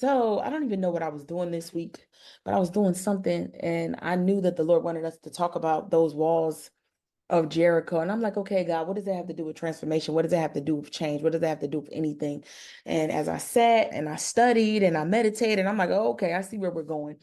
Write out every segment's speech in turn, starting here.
So I don't even know what I was doing this week, but I was doing something and I knew that the Lord wanted us to talk about those walls of Jericho. And I'm like, okay, God, what does that have to do with transformation? What does that have to do with change? What does that have to do with anything? And as I sat and I studied and I meditated, I'm like, oh, okay, I see where we're going.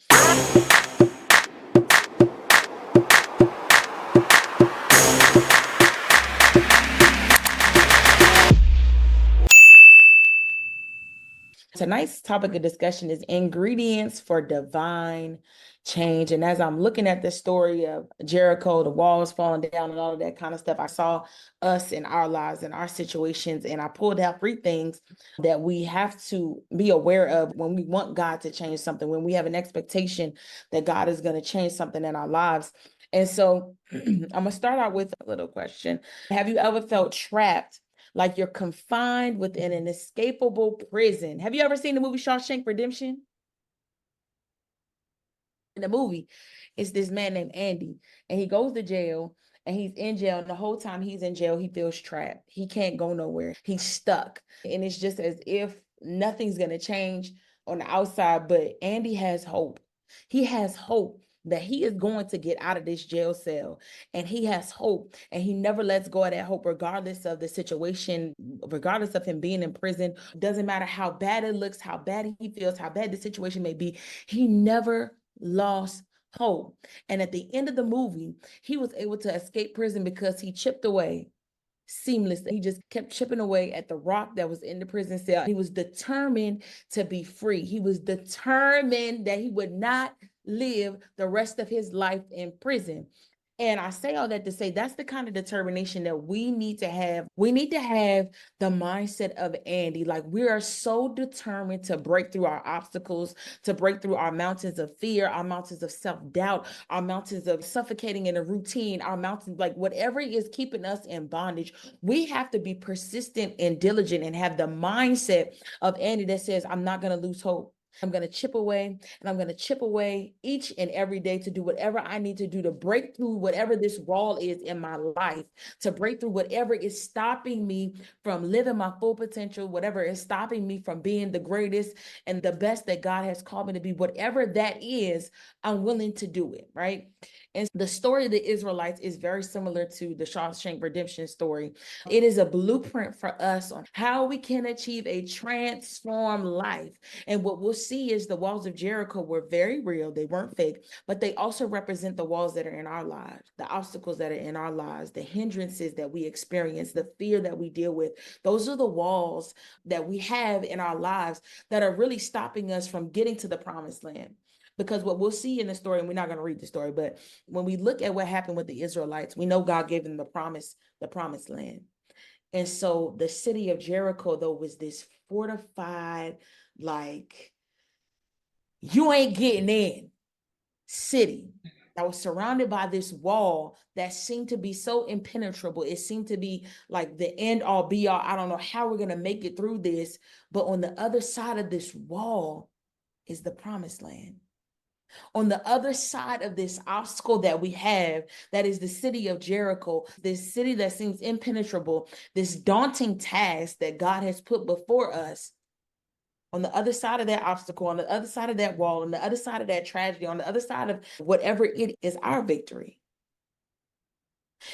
Tonight's topic of discussion is ingredients for divine change. And as I'm looking at the story of Jericho, the walls falling down and all of that kind of stuff, I saw us in our lives and our situations. And I pulled out 3 things that we have to be aware of when we want God to change something, when we have an expectation that God is going to change something in our lives. And so I'm going to start out with a little question. Have you ever felt trapped? Like you're confined within an escapable prison. Have you ever seen the movie Shawshank Redemption? In the movie, it's this man named Andy, and he goes to jail, and he's in jail. And the whole time he's in jail, he feels trapped. He can't go nowhere. He's stuck. And it's just as if nothing's going to change on the outside, but Andy has hope. He has hope that he is going to get out of this jail cell, and he has hope, and he never lets go of that hope regardless of the situation, regardless of him being in prison. Doesn't matter how bad it looks, how bad he feels, how bad the situation may be. He never lost hope. And at the end of the movie, he was able to escape prison because he chipped away seamlessly. He just kept chipping away at the rock that was in the prison cell. He was determined to be free. He was determined that he would not live the rest of his life in prison. And I say all that to say that's the kind of determination that we need to have. We need to have the mindset of Andy. Like, we are so determined to break through our obstacles, to break through our mountains of fear, our mountains of self-doubt, our mountains of suffocating in a routine, our mountains, like whatever is keeping us in bondage. We have to be persistent and diligent and have the mindset of Andy that says, I'm not going to lose hope. I'm going to chip away, and I'm going to chip away each and every day to do whatever I need to do to break through whatever this wall is in my life, to break through whatever is stopping me from living my full potential, whatever is stopping me from being the greatest and the best that God has called me to be. Whatever that is, I'm willing to do it, right? And the story of the Israelites is very similar to the Shawshank Redemption story. It is a blueprint for us on how we can achieve a transformed life. And what we'll see is the walls of Jericho were very real. They weren't fake, but they also represent the walls that are in our lives, the obstacles that are in our lives, the hindrances that we experience, the fear that we deal with. Those are the walls that we have in our lives that are really stopping us from getting to the promised land. Because what we'll see in the story, and we're not going to read the story, but when we look at what happened with the Israelites, we know God gave them the promised land. And so the city of Jericho, though, was this fortified, like, you ain't getting in city that was surrounded by this wall that seemed to be so impenetrable. It seemed to be like the end all be all. I don't know how we're going to make it through this. But on the other side of this wall is the promised land. On the other side of this obstacle that we have, that is the city of Jericho, this city that seems impenetrable, this daunting task that God has put before us. On the other side of that obstacle, on the other side of that wall, on the other side of that tragedy, on the other side of whatever it is, our victory.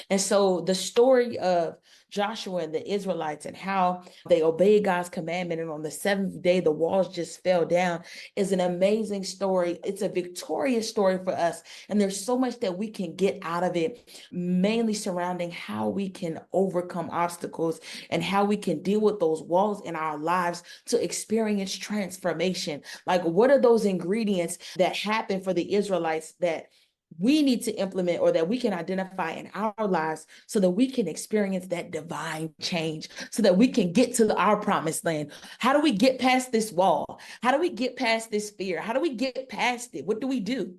And so the story of Joshua and the Israelites and how they obeyed God's commandment, and on the 7th day, the walls just fell down, is an amazing story. It's a victorious story for us. And there's so much that we can get out of it, mainly surrounding how we can overcome obstacles and how we can deal with those walls in our lives to experience transformation. Like, what are those ingredients that happen for the Israelites that we need to implement, or that we can identify in our lives, so that we can experience that divine change, so that we can get to our promised land? How do we get past this wall? How do we get past this fear? How do we get past it? What do we do?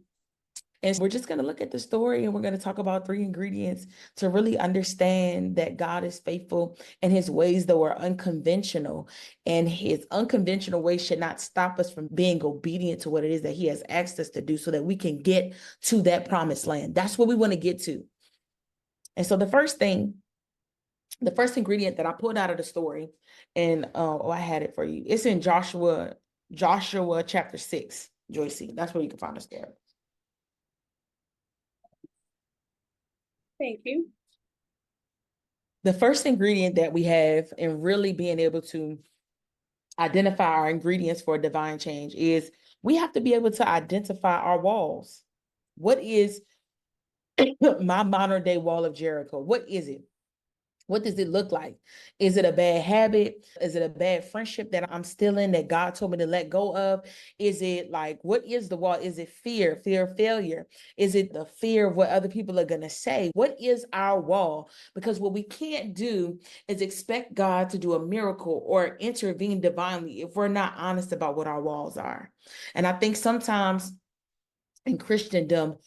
And we're just going to look at the story, and we're going to talk about 3 ingredients to really understand that God is faithful and his ways, though, are unconventional, and his unconventional ways should not stop us from being obedient to what it is that he has asked us to do, so that we can get to that promised land. That's what we want to get to. And so the first ingredient that I pulled out of the story, and I had it for you. It's in Joshua Joshua chapter 6, Joyce. That's where you can find us there. Thank you. The first ingredient that we have in really being able to identify our ingredients for divine change is we have to be able to identify our walls. What is my modern day wall of Jericho? What is it? What does it look like? Is it a bad habit? Is it a bad friendship that I'm still in that God told me to let go of? Is it like, what is the wall? Is it fear of failure? Is it the fear of what other people are going to say? What is our wall? Because what we can't do is expect God to do a miracle or intervene divinely if we're not honest about what our walls are. And I think sometimes in Christendom,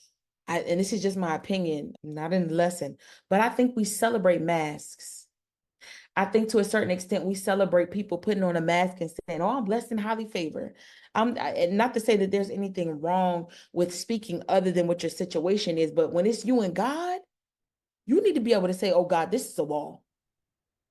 and this is just my opinion, not in the lesson, but I think we celebrate masks. I think to a certain extent, we celebrate people putting on a mask and saying, oh, I'm blessed and highly favored. And not to say that there's anything wrong with speaking other than what your situation is, but when it's you and God, you need to be able to say, oh, God, this is a wall.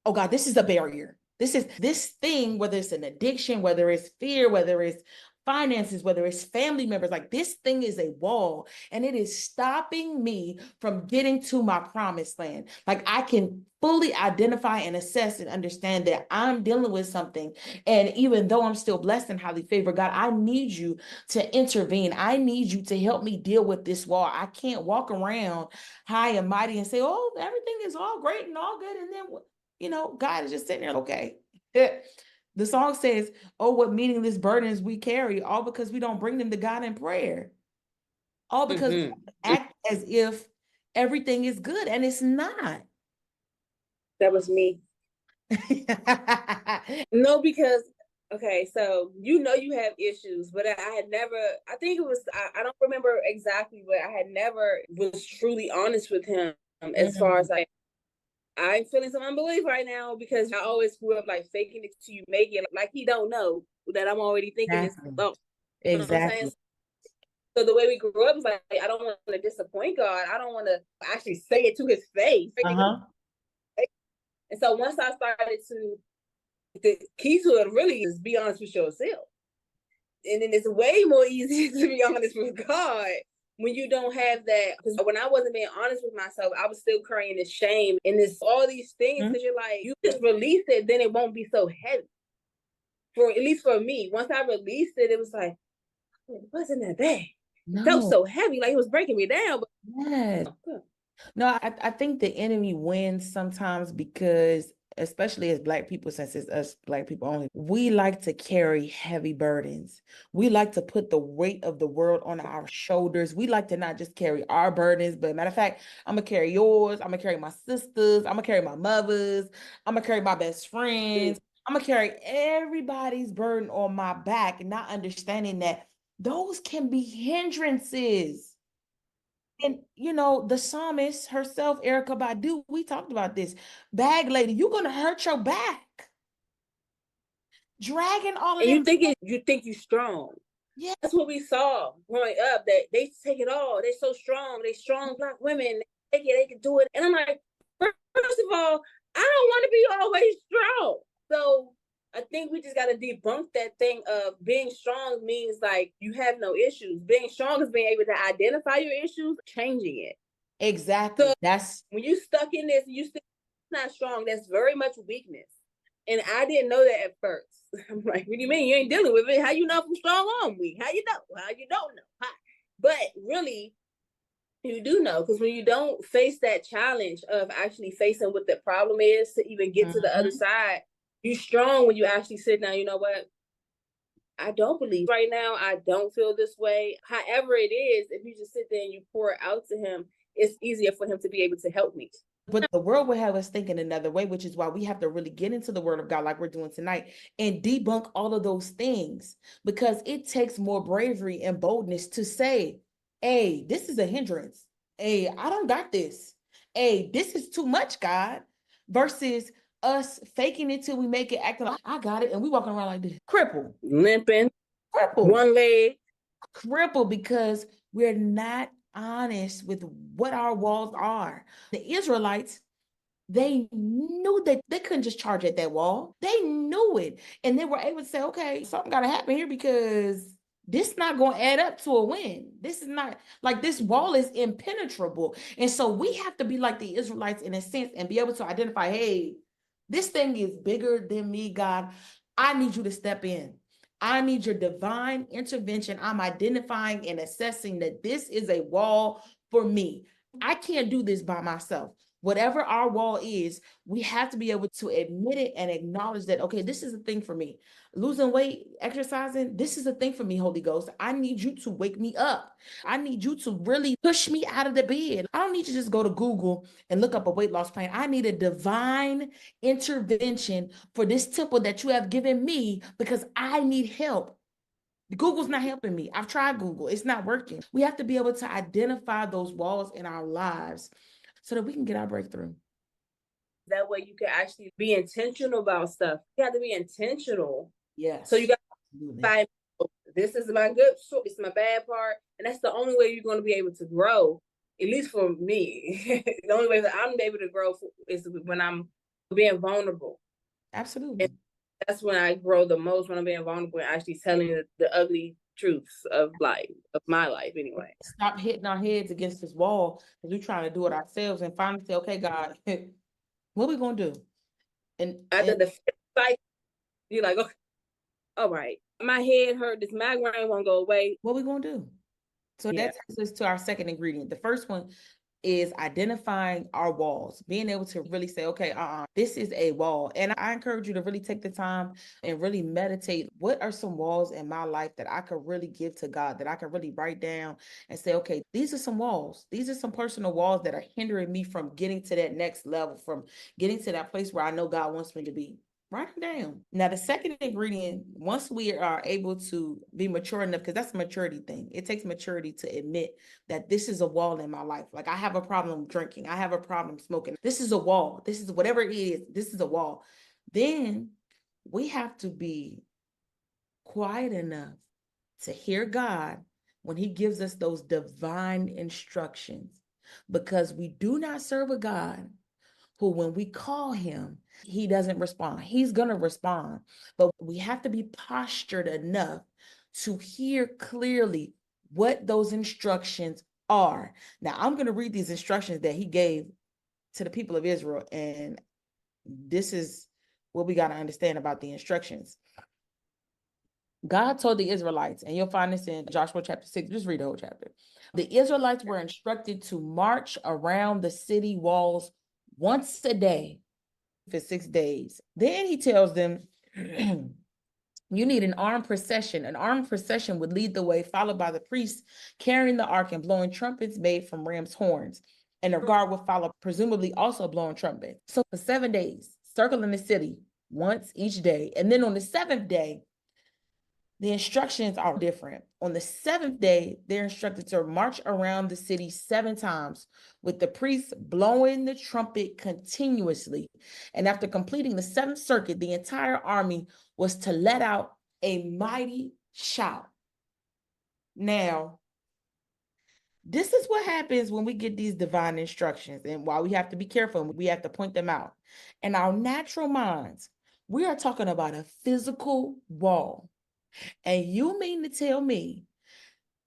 Oh, God, this is a barrier. This is this thing, whether it's an addiction, whether it's fear, whether it's finances, whether it's family members, like this thing is a wall and it is stopping me from getting to my promised land. Like I can fully identify and assess and understand that I'm dealing with something. And even though I'm still blessed and highly favored, God, I need you to intervene. I need you to help me deal with this wall. I can't walk around high and mighty and say, oh, everything is all great and all good. And then, God is just sitting there, okay. The song says, oh, what meaningless burdens we carry, all because we don't bring them to God in prayer. All because we act as if everything is good, and it's not. That was me. No, because, okay, so you have issues, but I had never, I think it was, I don't remember exactly, but I had never was truly honest with him as far as like, I'm feeling some unbelief right now because I always grew up like faking it till you make it. Like he don't know that I'm already thinking Exactly. this thought. You know what I'm Exactly. saying? So the way we grew up is like, I don't want to disappoint God. I don't want to actually say it to his face. Uh-huh. And so once I started to, the key to it really is be honest with yourself. And then it's way more easy to be honest with God when you don't have that. Because when I wasn't being honest with myself, I was still carrying this shame and this all these things. Because you're like, you just release it, then it won't be so heavy. For at least for me, once I released it, it was like, it wasn't that bad. No. It felt so heavy, like it was breaking me down. But yes. No, I think the enemy wins sometimes because, especially as Black people, since it's us Black people only, we like to carry heavy burdens. We like to put the weight of the world on our shoulders. We like to not just carry our burdens, but matter of fact, I'm gonna carry yours. I'm gonna carry my sisters. I'm gonna carry my mothers. I'm gonna carry my best friends. I'm gonna carry everybody's burden on my back, and not understanding that those can be hindrances. And the psalmist herself, Erica Badu, we talked about this. Bag lady, you're gonna hurt your back. Dragging all of and that. you think you're strong. Yeah. That's what we saw growing up, that they take it all. They're so strong. They strong Black women. They can do it. And I'm like, first of all, I don't want to be always strong. So I think we just got to debunk that thing of being strong means like you have no issues. Being strong is being able to identify your issues, changing it. Exactly. So that's when you stuck in this, you still not strong. That's very much weakness. And I didn't know that at first. I'm like, what do you mean you ain't dealing with it? How you know if I'm strong or I'm weak? How you know? How you don't know? How? But really, you do know, because when you don't face that challenge of actually facing what the problem is to even get to the other side, you're strong when you actually sit down. You know what? I don't believe right now. I don't feel this way. However it is, if you just sit there and you pour it out to him, it's easier for him to be able to help me. But the world will have us thinking another way, which is why we have to really get into the word of God like we're doing tonight and debunk all of those things, because it takes more bravery and boldness to say, hey, this is a hindrance. Hey, I don't got this. Hey, this is too much, God, versus us faking it till we make it acting like I got it. And we walking around like this, crippled, limping, crippled, one leg, crippled, because we're not honest with what our walls are. The Israelites, They knew that they couldn't just charge at that wall. They knew it. And they were able to say, okay, something got to happen here because this not going to add up to a win. This is not like this wall is impenetrable. And so we have to be like the Israelites in a sense and be able to identify, hey, this thing is bigger than me, God. I need you to step in. I need your divine intervention. I'm identifying and assessing that this is a wall for me. I can't do this by myself. Whatever our wall is, we have to be able to admit it and acknowledge that, okay, this is a thing for me. Losing weight, exercising, this is a thing for me, Holy Ghost. I need you to wake me up. I need you to really push me out of the bed. I don't need to just go to Google and look up a weight loss plan. I need a divine intervention for this temple that you have given me because I need help. Google's not helping me. I've tried Google. It's not working. We have to be able to identify those walls in our lives so that we can get our breakthrough. That way you can actually be intentional about stuff. You have to be intentional. Yes. So you got to find, this is my good, this is my bad part. And that's the only way you're going to be able to grow, at least for me. The only way that I'm able to grow is when I'm being vulnerable. Absolutely. And that's when I grow the most, when I'm being vulnerable and actually telling the ugly truths of life, of my life anyway. Stop hitting our heads against this wall because we're trying to do it ourselves and finally say, okay, God, what are we going to do? And after the fight, you're like, okay, all right, my head hurt, this migraine won't go away. What are we going to do? So that takes us to our second ingredient. The first one is identifying our walls, being able to really say, okay, this is a wall. And I encourage you to really take the time and really meditate. What are some walls in my life that I could really give to God, that I could really write down and say, okay, these are some walls. These are some personal walls that are hindering me from getting to that next level, from getting to that place where I know God wants me to be. Write them down. Now, the second ingredient, once we are able to be mature enough, because that's a maturity thing. It takes maturity to admit that this is a wall in my life. Like I have a problem drinking. I have a problem smoking. This is a wall. This is whatever it is. This is a wall. Then we have to be quiet enough to hear God when he gives us those divine instructions, because we do not serve a God who, when we call him, he doesn't respond. He's going to respond, but we have to be postured enough to hear clearly what those instructions are. Now, I'm going to read these instructions that he gave to the people of Israel, and this is what we got to understand about the instructions. God told the Israelites, and you'll find this in Joshua chapter 6, just read the whole chapter. The Israelites were instructed to march around the city walls once a day for 6 days. Then he tells them, you need an armed procession. An armed procession would lead the way, followed by the priests carrying the ark and blowing trumpets made from ram's horns. And the guard would follow, presumably also blowing trumpets. So for 7 days, circling the city once each day. And then on the 7th day, the instructions are different. On the 7th day, they're instructed to march around the city 7 times with the priests blowing the trumpet continuously. And after completing the 7th circuit, the entire army was to let out a mighty shout. Now, this is what happens when we get these divine instructions, and why we have to be careful and we have to point them out. In our natural minds, we are talking about a physical wall. And you mean to tell me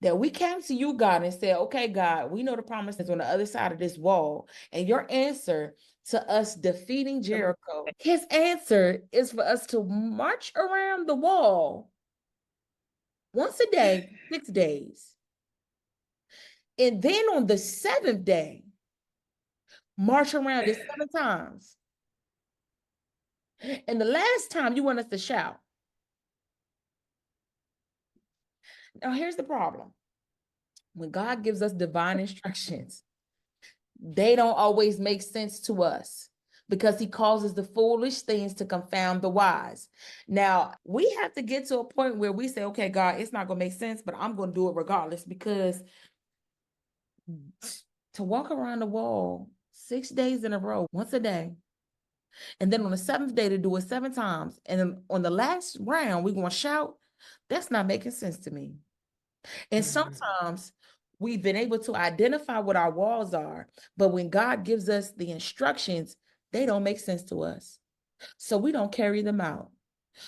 that we came to you, God, and said, okay, God, we know the promise is on the other side of this wall. And your answer to us defeating Jericho, his answer is for us to march around the wall once a day, 6 days. And then on the 7th day, march around it 7 times. And the last time you want us to shout. Now, here's the problem. When God gives us divine instructions, they don't always make sense to us because he causes the foolish things to confound the wise. Now, we have to get to a point where we say, okay, God, it's not going to make sense, but I'm going to do it regardless, because to walk around the wall 6 days in a row, once a day, and then on the 7th day to do it 7 times, and then on the last round, we're going to shout, that's not making sense to me. And sometimes we've been able to identify what our walls are, but when God gives us the instructions, they don't make sense to us. So we don't carry them out.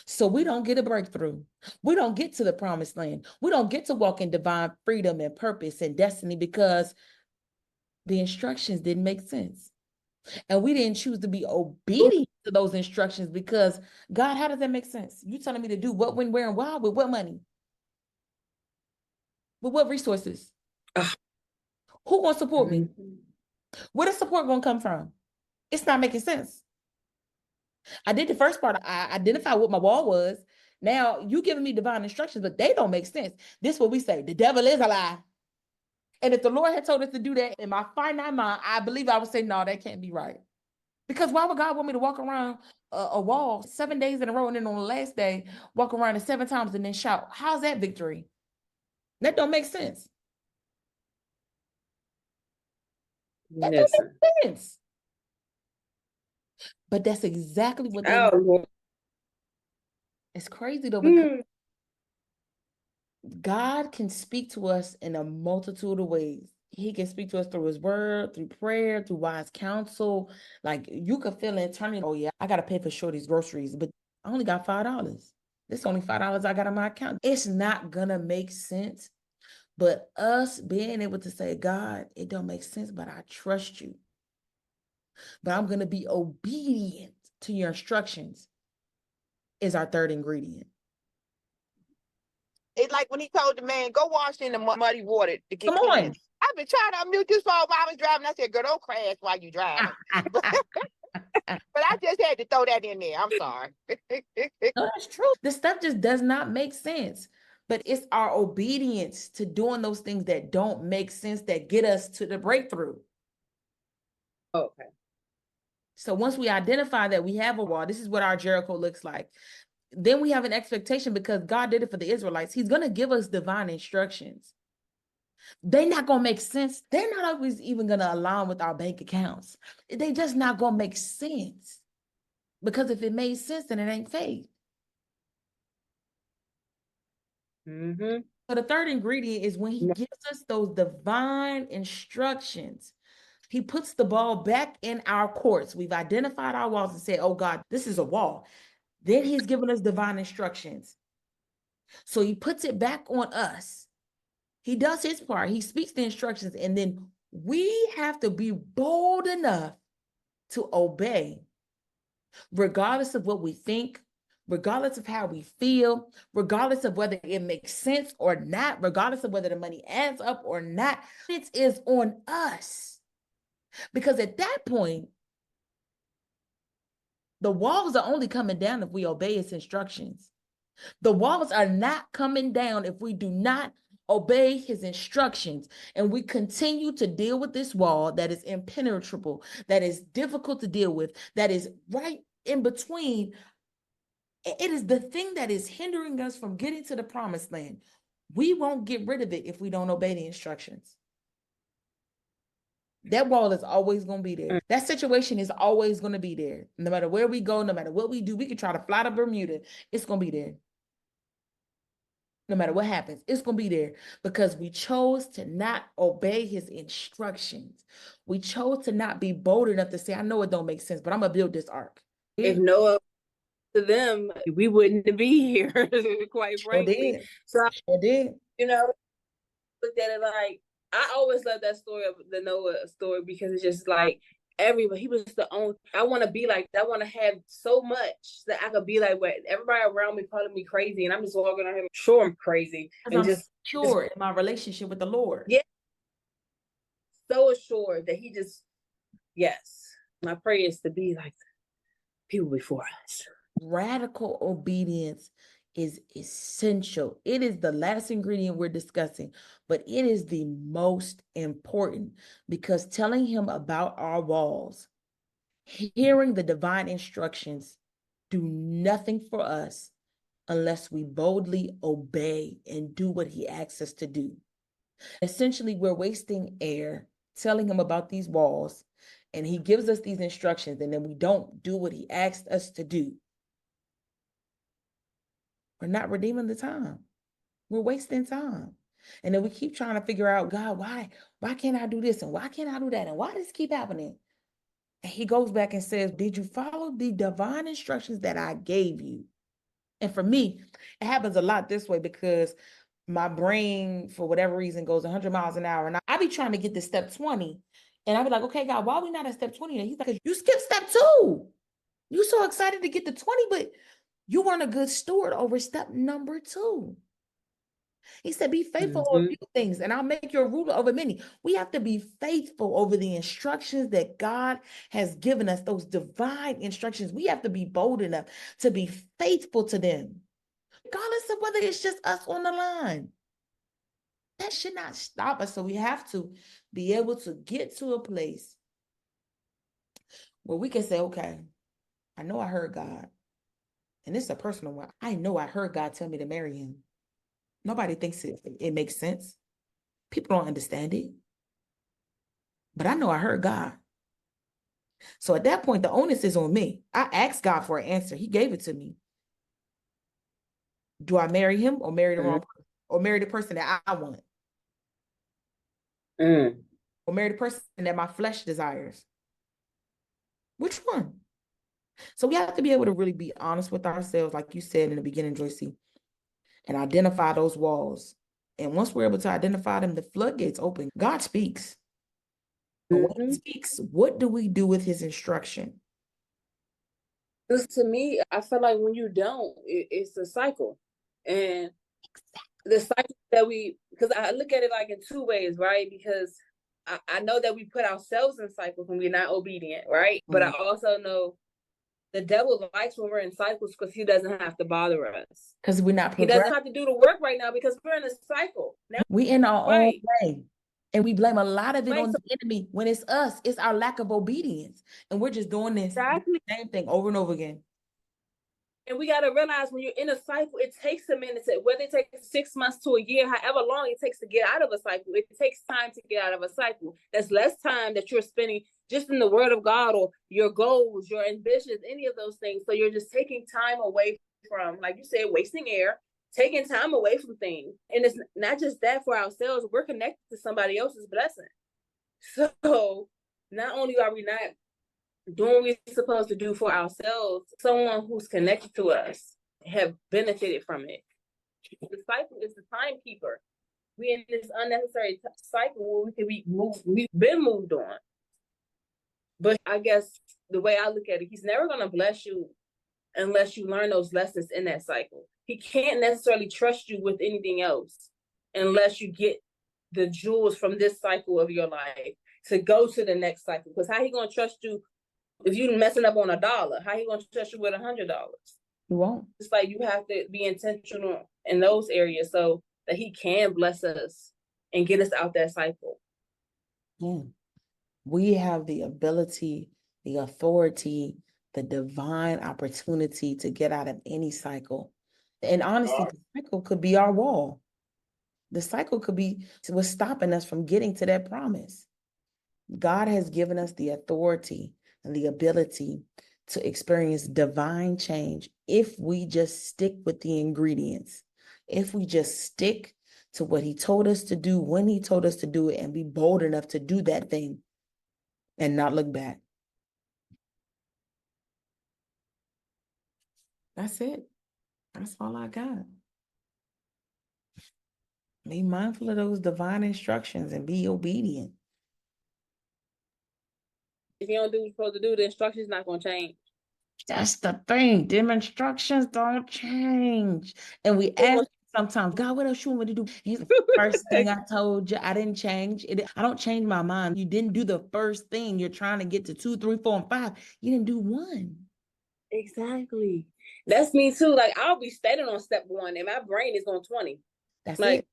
So we don't get a breakthrough. We don't get to the promised land. We don't get to walk in divine freedom and purpose and destiny because the instructions didn't make sense. And we didn't choose to be obedient to those instructions because, God, how does that make sense? You telling me to do what, when, where, and why? With what money? With what resources? Who gonna support me? Where the support gonna come from? It's not making sense. I did the first part. I identified what my wall was. Now you giving me divine instructions, but they don't make sense. This is what we say: the devil is a lie. And if the Lord had told us to do that in my finite mind, I believe I would say, no, that can't be right. Because why would God want me to walk around a wall 7 days in a row and then on the last day walk around it 7 times and then shout? How's that victory? That don't make sense. That don't make sense. But that's exactly what they need. It's crazy though, because God can speak to us in a multitude of ways. He can speak to us through his word, through prayer, through wise counsel. Like you could feel internally, oh yeah, I got to pay for Shorty's groceries, but I only got $5. This only $5 I got on my account. It's not gonna make sense. But us being able to say, God, it don't make sense, but I trust you. But I'm gonna be obedient to your instructions is our third ingredient. It's like when he told the man, go wash in the muddy water to get clean. I've been trying to unmute this phone while I was driving. I said, girl, don't crash while you driving. But I just had to throw that in there. I'm sorry. No, that's true. This stuff just does not make sense. But it's our obedience to doing those things that don't make sense that get us to the breakthrough. Okay. So once we identify that we have a wall, this is what our Jericho looks like. Then we have an expectation because God did it for the Israelites. He's going to give us divine instructions. They're not going to make sense. They're not always even going to align with our bank accounts. They just not going to make sense. Because if it made sense, then it ain't faith. So the third ingredient is when he gives us those divine instructions. He puts the ball back in our courts. We've identified our walls and said, oh God, this is a wall. Then he's given us divine instructions. So he puts it back on us. He does his part. He speaks the instructions, and then we have to be bold enough to obey, regardless of what we think, regardless of how we feel, regardless of whether it makes sense or not, regardless of whether the money adds up or not. It is on us. Because at that point, the walls are only coming down if we obey his instructions. The walls are not coming down if we do not obey his instructions. And we continue to deal with this wall that is impenetrable, that is difficult to deal with, that is right in between. It is the thing that is hindering us from getting to the promised land. We won't get rid of it if we don't obey the instructions. That wall is always going to be there. That situation is always going to be there. No matter where we go, no matter what we do, we can try to fly to Bermuda. It's going to be there. No matter what happens, it's going to be there because we chose to not obey his instructions. We chose to not be bold enough to say, I know it don't make sense, but I'm going to build this ark. If Noah to them, we wouldn't be here, quite frankly. So sure did. You know, looked at it like, I always love that story of the Noah story because it's just like everybody, he was the only, I want to be like, I want to have so much that I could be like, what everybody around me calling me crazy. And I'm just walking around here, sure, I'm crazy. And I'm just sure in my relationship with the Lord. Yeah. So assured that he just, yes, my prayer is to be like people before us. Radical obedience is essential. It is the last ingredient we're discussing, but it is the most important because telling him about our walls, hearing the divine instructions do nothing for us unless we boldly obey and do what he asks us to do. Essentially, we're wasting air telling him about these walls, and he gives us these instructions, and then we don't do what he asked us to do. We're not redeeming the time. We're wasting time. And then we keep trying to figure out, God, why can't I do this? And why can't I do that? And why does this keep happening? And he goes back and says, did you follow the divine instructions that I gave you? And for me, it happens a lot this way because my brain, for whatever reason, goes 100 miles an hour. And I be trying to get to step 20. And I be like, okay, God, why are we not at step 20? And he's like, you skipped step 2. You so excited to get to 20, but you weren't a good steward over step number 2. He said, be faithful over few things, and I'll make you a ruler over many. We have to be faithful over the instructions that God has given us, those divine instructions. We have to be bold enough to be faithful to them, regardless of whether it's just us on the line. That should not stop us. So we have to be able to get to a place where we can say, okay, I know I heard God. And this is a personal one. I know I heard God tell me to marry him. Nobody thinks it makes sense. People don't understand it. But I know I heard God. So at that point, the onus is on me. I asked God for an answer. He gave it to me. Do I marry him or marry the wrong person? Or marry the person that I want? Or marry the person that my flesh desires? Which one? So we have to be able to really be honest with ourselves, like you said in the beginning, Joycey, and identify those walls. And once we're able to identify them, the floodgates open. God speaks. But when he speaks, what do we do with his instruction? Because to me, I feel like when you don't, it's a cycle. And the cycle that because I look at it like in 2 ways, right? Because I know that we put ourselves in cycles when we're not obedient, right? But I also know the devil likes when we're in cycles because he doesn't have to bother us. Because we're not progressing. He doesn't have to do the work right now because we're in a cycle. Now, we in our own way. And we blame a lot of it on the enemy when it's us. It's our lack of obedience. And we're just doing this same thing over and over again. And we got to realize when you're in a cycle, it takes a minute, whether it takes 6 months to a year, however long it takes to get out of a cycle. It takes time to get out of a cycle. That's less time that you're spending just in the word of God or your goals, your ambitions, any of those things. So you're just taking time away from, like you said, wasting air, taking time away from things. And it's not just that for ourselves, we're connected to somebody else's blessing. So not only are we not doing what we're supposed to do for ourselves, someone who's connected to us have benefited from it. The cycle is the timekeeper. We're in this unnecessary cycle where we've been moved on. But I guess the way I look at it, he's never going to bless you unless you learn those lessons in that cycle. He can't necessarily trust you with anything else unless you get the jewels from this cycle of your life to go to the next cycle. Because how he going to trust you if you're messing up on $1? How he going to trust you with $100? He won't. It's like you have to be intentional in those areas so that he can bless us and get us out that cycle. We have the ability, the authority, the divine opportunity to get out of any cycle. And honestly, the cycle could be our wall. The cycle could be what's stopping us from getting to that promise. God has given us the authority and the ability to experience divine change if we just stick with the ingredients, if we just stick to what he told us to do, when he told us to do it, and be bold enough to do that thing and not look back. That's it. That's all I got. Be mindful of those divine instructions and be obedient. If you don't do what you're supposed to do, the instructions not going to change. That's the thing. Them instructions don't change. And we ask sometimes, God, what else you want me to do? He's the first thing I told you. I didn't change it. I don't change my mind. You didn't do the first thing. You're trying to get to 2, 3, 4, and 5. You didn't do 1. Exactly. That's me too. Like I'll be standing on step 1 and my brain is on 20. That's like, it.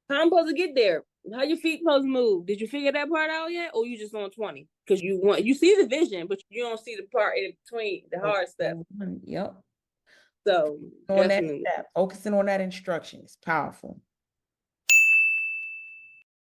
How I'm supposed to get there? How your feet supposed to move? Did you figure that part out yet? Or you just on 20? Because you see the vision, but you don't see the part in between, the hard stuff. Yep. So on that step, focusing on that instruction is powerful.